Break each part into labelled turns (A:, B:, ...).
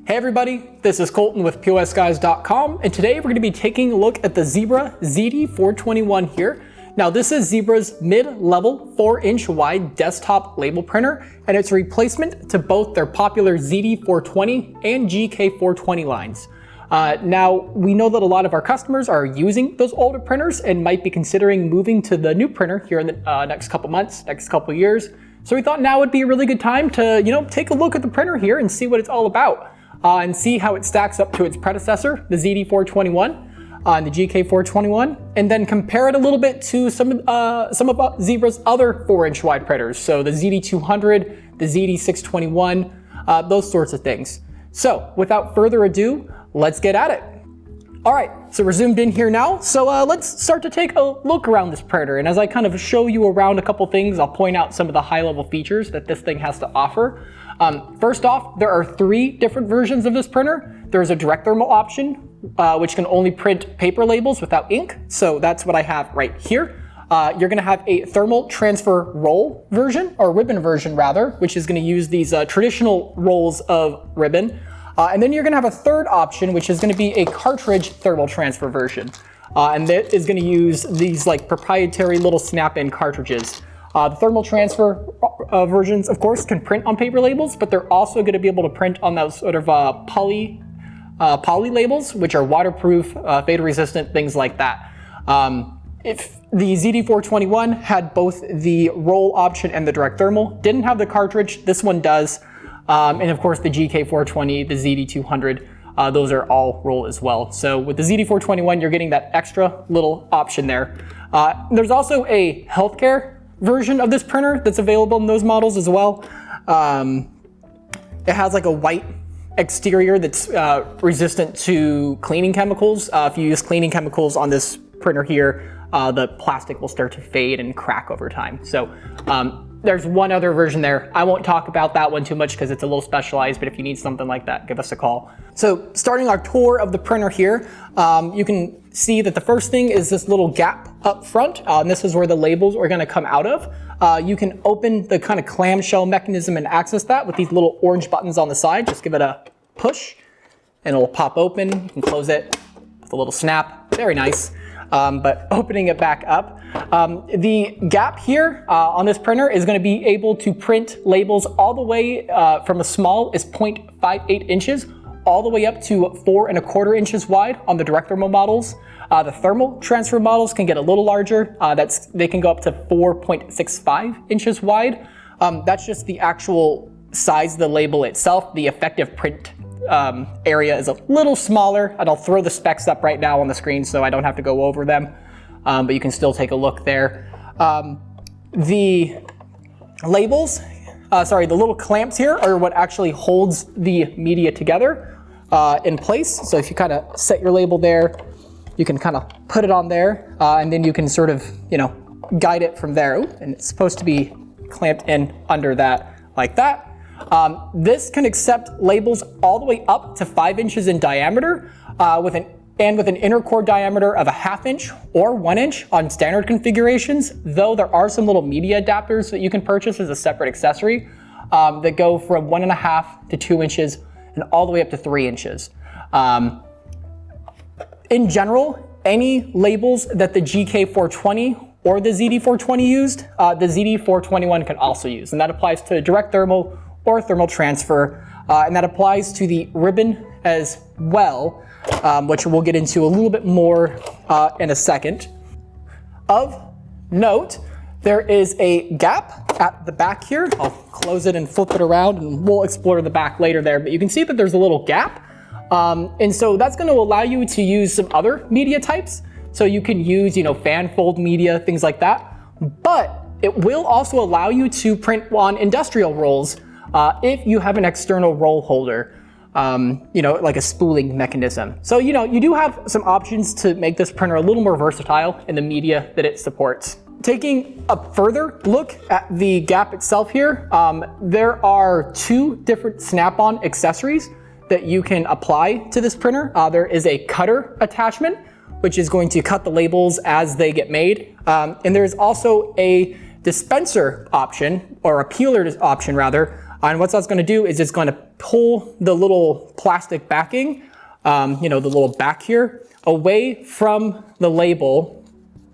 A: Hey everybody, this is Colton with POSGuys.com, and today we're going to be taking a look at the Zebra ZD421 here. Now this is Zebra's mid-level 4-inch wide desktop label printer, and it's a replacement to both their popular ZD420 and GK420 lines. Now we know that a lot of our customers are using those older printers and might be considering moving to the new printer here in the next couple months, next couple years. So we thought now would be a really good time to, take a look at the printer here and see what it's all about. And see how it stacks up to its predecessor, the ZD421 and the GK421, and then compare it a little bit to some of Zebra's other 4-inch wide printers, so the ZD200, the ZD621, those sorts of things. So without further ado, let's get at it. All right, so we're zoomed in here now, so let's start to take a look around this printer, and as I kind of show you around a couple things, I'll point out some of the high-level features that this thing has to offer. First off, there are 3 different versions of this printer. There's a direct thermal option, which can only print paper labels without ink. So that's what I have right here. You're gonna have a thermal transfer roll version, or ribbon version rather, which is gonna use these traditional rolls of ribbon. And then you're gonna have a third option, which is gonna be a cartridge thermal transfer version. And that is gonna use these like proprietary little snap-in cartridges. The thermal transfer versions, of course, can print on paper labels, but they're also going to be able to print on those sort of poly labels, which are waterproof, fade resistant, things like that. If the ZD421 had both the roll option and the direct thermal, didn't have the cartridge, this one does. And of course, the GK420, the ZD200, those are all roll as well. So with the ZD421, you're getting that extra little option there. There's also a healthcare version of this printer that's available in those models as well. It has like a white exterior that's resistant to cleaning chemicals. If you use cleaning chemicals on this printer here, the plastic will start to fade and crack over time. So there's one other version there. I won't talk about that one too much because it's a little specialized, but if you need something like that, give us a call. So starting our tour of the printer here, you can see that the first thing is this little gap up front, and this is where the labels are going to come out of. You can open the kind of clamshell mechanism and access that with these little orange buttons on the side. Just give it a push and it'll pop open. You can close it with a little snap. Very nice. But opening it back up, the gap here on this printer is going to be able to print labels all the way from as small as 0.58 inches all the way up to 4 1/4 inches wide on the direct thermal models. The thermal transfer models can get a little larger. They can go up to 4.65 inches wide. That's just the actual size of the label itself. The effective print area is a little smaller, and I'll throw the specs up right now on the screen so I don't have to go over them, but you can still take a look there. The labels, the little clamps here are what actually holds the media together in place. So if you kind of set your label there, you can kind of put it on there, and then you can sort of, guide it from there. Ooh, and it's supposed to be clamped in under that, like that. This can accept labels all the way up to 5 inches in diameter, with an inner core diameter of a 1/2 inch or 1 inch on standard configurations, though there are some little media adapters that you can purchase as a separate accessory that go from 1.5 to 2 inches and all the way up to 3 inches. In general, any labels that the GK420 or the ZD420 used, the ZD421 can also use, and that applies to direct thermal or thermal transfer, and that applies to the ribbon as well, which we'll get into a little bit more in a second. Of note, there is a gap at the back here. I'll close it and flip it around, and we'll explore the back later there, but you can see that there's a little gap, and so that's going to allow you to use some other media types. So you can use, fan fold media, things like that, but it will also allow you to print on industrial rolls if you have an external roll holder, like a spooling mechanism. So, you do have some options to make this printer a little more versatile in the media that it supports. Taking a further look at the gap itself here, there are 2 different snap-on accessories that you can apply to this printer. There is a cutter attachment, which is going to cut the labels as they get made. And there's also a dispenser option, or a peeler option rather, and what that's going to do is it's going to pull the little plastic backing, you know, the little back here, away from the label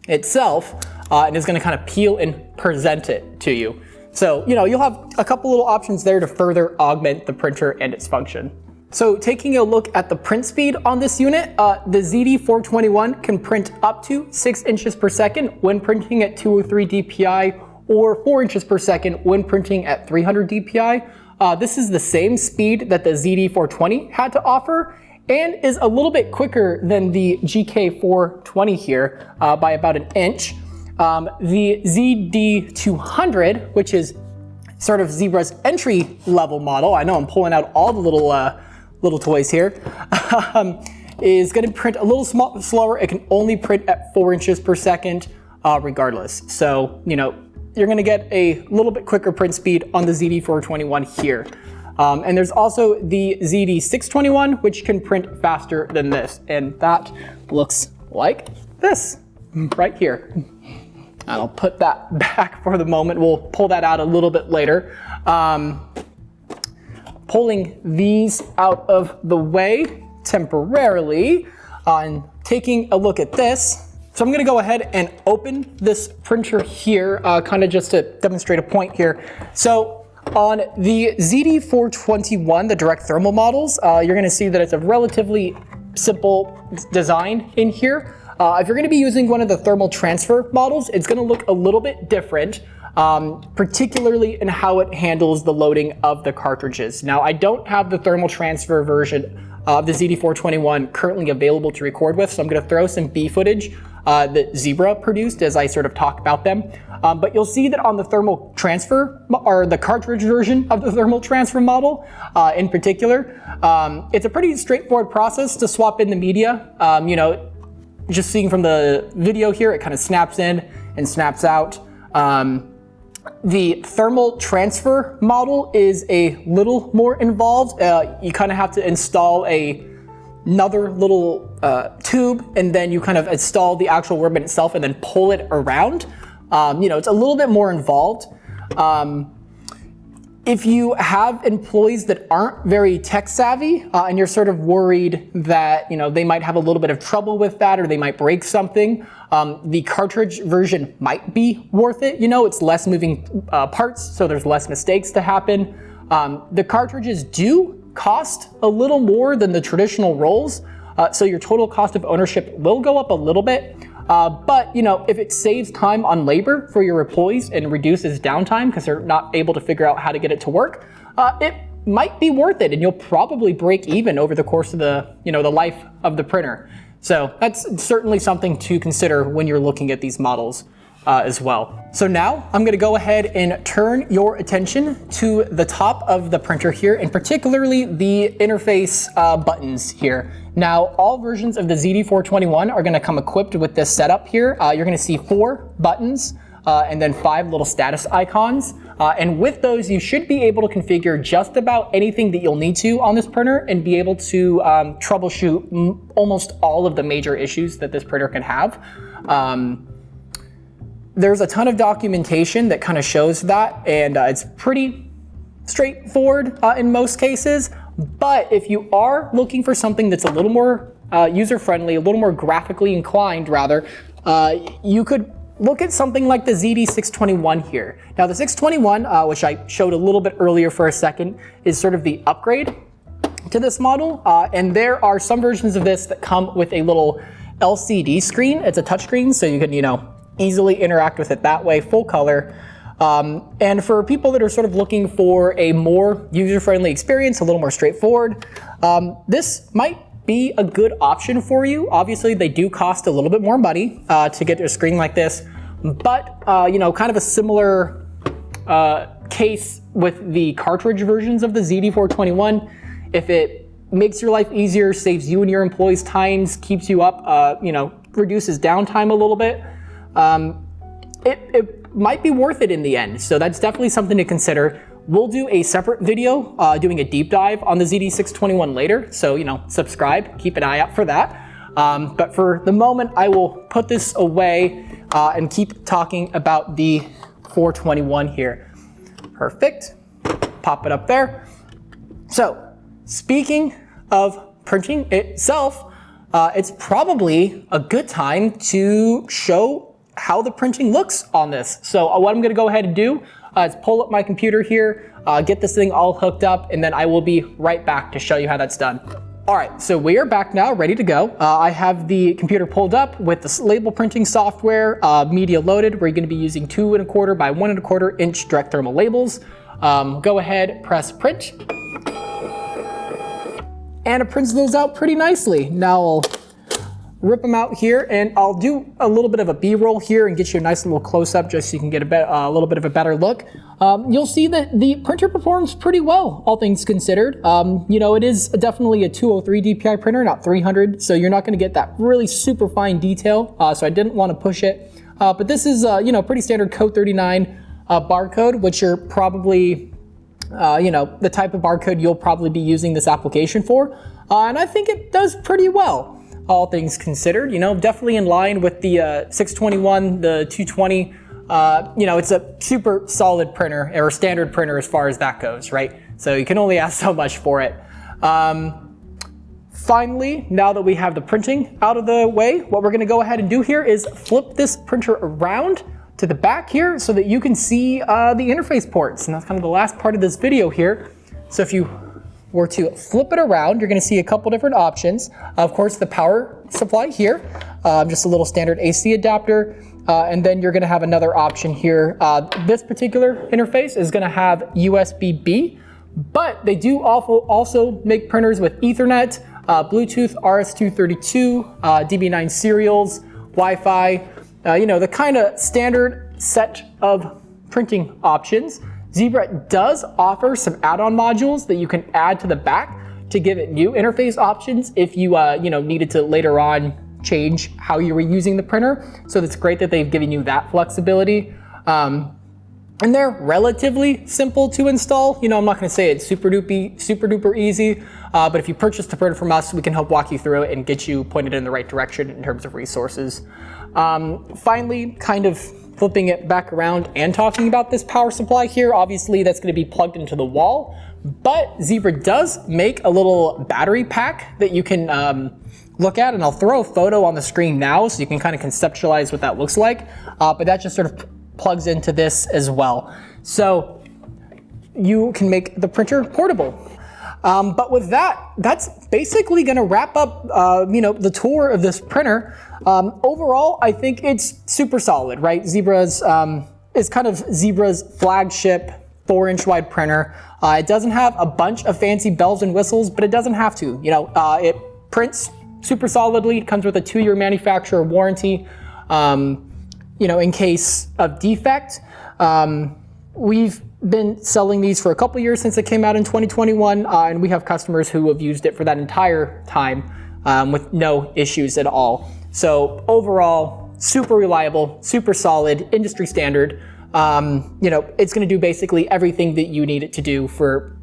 A: itself, and it's going to kind of peel and present it to you. So, you know, you'll have a couple little options there to further augment the printer and its function. So taking a look at the print speed on this unit, the ZD421 can print up to 6 inches per second when printing at 203 DPI or 4 inches per second when printing at 300 DPI. This is the same speed that the ZD420 had to offer and is a little bit quicker than the GK420 here by about an inch. The ZD200, which is sort of Zebra's entry level model, I know I'm pulling out all the little toys here, is going to print a little slower. It can only print at 4 inches per second regardless. So, you know, you're going to get a little bit quicker print speed on the ZD421 here. And there's also the ZD421, which can print faster than this. And that looks like this right here. And I'll put that back for the moment. We'll pull that out a little bit later. Pulling these out of the way temporarily and taking a look at this. So I'm going to go ahead and open this printer here, kind of just to demonstrate a point here. So on the ZD421, the direct thermal models, you're going to see that it's a relatively simple design in here. If you're going to be using one of the thermal transfer models, it's going to look a little bit different, particularly in how it handles the loading of the cartridges. Now, I don't have the thermal transfer version of the ZD421 currently available to record with, so I'm going to throw some B footage that Zebra produced as I sort of talk about them. But you'll see that on the thermal transfer, or the cartridge version of the thermal transfer model in particular, it's a pretty straightforward process to swap in the media. You know, just seeing from the video here, it kind of snaps in and snaps out. The thermal transfer model is a little more involved. You kind of have to install another little tube, and then you kind of install the actual ribbon itself and then pull it around. You know, it's a little bit more involved. If you have employees that aren't very tech savvy and you're sort of worried that, you know, they might have a little bit of trouble with that or they might break something, the cartridge version might be worth it. You know, it's less moving parts, so there's less mistakes to happen. The cartridges do cost a little more than the traditional rolls, so your total cost of ownership will go up a little bit. But, you know, if it saves time on labor for your employees and reduces downtime because they're not able to figure out how to get it to work, it might be worth it, and you'll probably break even over the course of the, you know, the life of the printer. So that's certainly something to consider when you're looking at these models as well. So now I'm going to go ahead and turn your attention to the top of the printer here, and particularly the interface buttons here. Now, all versions of the ZD421 are going to come equipped with this setup here. You're going to see 4 buttons and then 5 little status icons. And with those, you should be able to configure just about anything that you'll need to on this printer and be able to troubleshoot almost all of the major issues that this printer can have. There's a ton of documentation that kind of shows that, and it's pretty straightforward in most cases. But if you are looking for something that's a little more user-friendly, a little more graphically inclined rather, you could look at something like the ZD421 here. Now the 621, which I showed a little bit earlier for a second, is sort of the upgrade to this model. And there are some versions of this that come with a little LCD screen. It's a touchscreen, so you can, you know, easily interact with it that way, full color. And for people that are sort of looking for a more user-friendly experience, a little more straightforward, this might be a good option for you. Obviously, they do cost a little bit more money to get a screen like this, but you know, kind of a similar case with the cartridge versions of the ZD421. If it makes your life easier, saves you and your employees times, keeps you up, you know, reduces downtime a little bit, it might be worth it in the end. So that's definitely something to consider. We'll do a separate video doing a deep dive on the ZD421 later. So, you know, subscribe, keep an eye out for that. But for the moment, I will put this away and keep talking about the 421 here. Perfect. Pop it up there. So speaking of printing itself, it's probably a good time to show how the printing looks on this. So what I'm gonna go ahead and do is pull up my computer here, get this thing all hooked up, and then I will be right back to show you how that's done. All right, so we are back now, ready to go. I have the computer pulled up with the label printing software, media loaded. We're gonna be using 2 1/4 by 1 1/4 inch direct thermal labels. Go ahead, press print. And it prints those out pretty nicely. Now I'll rip them out here, and I'll do a little bit of a B-roll here and get you a nice little close-up just so you can get a little bit of a better look. You'll see that the printer performs pretty well, all things considered. You know, it is definitely a 203 DPI printer, not 300, so you're not gonna get that really super fine detail, so I didn't wanna push it. But this is, you know, pretty standard code 39 barcode, which you're probably, you know, the type of barcode you'll probably be using this application for. And I think it does pretty well, all things considered. You know, definitely in line with the 621, the 220. You know, it's a super solid printer, or standard printer as far as that goes, right? So you can only ask so much for it. Finally, now that we have the printing out of the way, what we're gonna go ahead and do here is flip this printer around to the back here so that you can see the interface ports. And that's kind of the last part of this video here. So if you were to flip it around, you're gonna see a couple different options. Of course, the power supply here, just a little standard AC adapter, and then you're gonna have another option here. This particular interface is gonna have USB-B, but they do also make printers with Ethernet, Bluetooth, RS-232, DB9 serials, Wi-Fi, you know, the kind of standard set of printing options. Zebra does offer some add-on modules that you can add to the back to give it new interface options if you, you know, needed to later on change how you were using the printer. So it's great that they've given you that flexibility. And they're relatively simple to install. You know, I'm not gonna say it's super duper easy, but if you purchase the printer from us, we can help walk you through it and get you pointed in the right direction in terms of resources. Finally, kind of flipping it back around and talking about this power supply here, obviously that's gonna be plugged into the wall, but Zebra does make a little battery pack that you can look at, and I'll throw a photo on the screen now so you can kind of conceptualize what that looks like, but that just sort of plugs into this as well. So you can make the printer portable. But with that, that's basically gonna wrap up you know, the tour of this printer. Overall, I think it's super solid, right? Zebra's is kind of Zebra's flagship 4-inch wide printer. It doesn't have a bunch of fancy bells and whistles, but it doesn't have to. You know, it prints super solidly. It comes with a 2-year manufacturer warranty. You know, in case of defect. We've been selling these for a couple years since it came out in 2021, and we have customers who have used it for that entire time with no issues at all. So overall, super reliable, super solid, industry standard. You know, it's gonna do basically everything that you need it to do for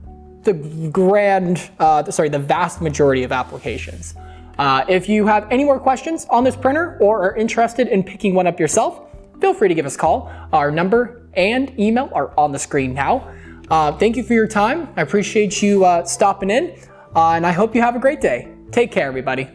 A: the the vast majority of applications. If you have any more questions on this printer or are interested in picking one up yourself, feel free to give us a call. Our number and email are on the screen now. Thank you for your time. I appreciate you stopping in, and I hope you have a great day. Take care, everybody.